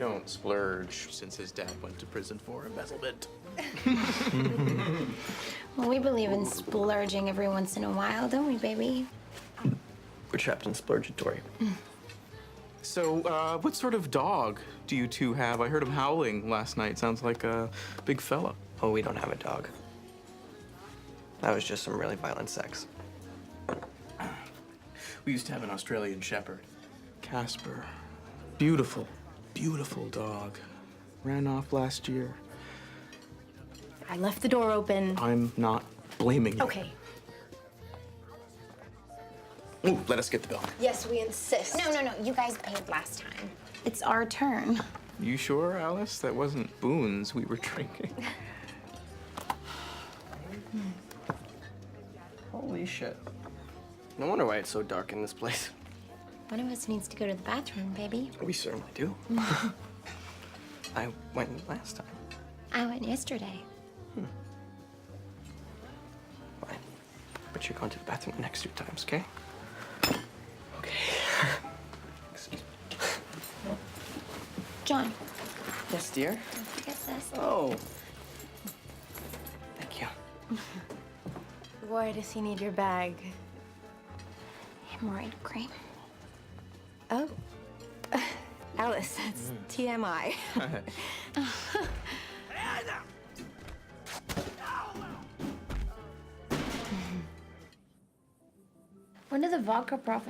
don't splurge since his dad went to prison for embezzlement. Well, we believe in splurging every once in a while, don't we, baby? We're trapped in splurgatory. So, what sort of dog do you two have? I heard him howling last night. Sounds like a big fella. Oh, we don't have a dog. That was just some really violent sex. We used to have an Australian Shepherd. Casper. Beautiful, beautiful dog. Ran off last year. I left the door open. I'm not blaming you. Okay. Ooh, let us get the bill. Yes, we insist. No. You guys paid last time. It's our turn. You sure, Alice? That wasn't boons we were drinking. Holy shit. No wonder why it's so dark in this place. One of us needs to go to the bathroom, baby. We certainly do. I went last time. I went yesterday. Fine. But you're going to the bathroom the next 2 times, okay? Okay. Excuse me. John, Yes, dear? don't forget this. Oh. Thank you. Why does he need your bag? Hemorrhoid cream. Oh. Alice, that's TMI. When did the vodka profit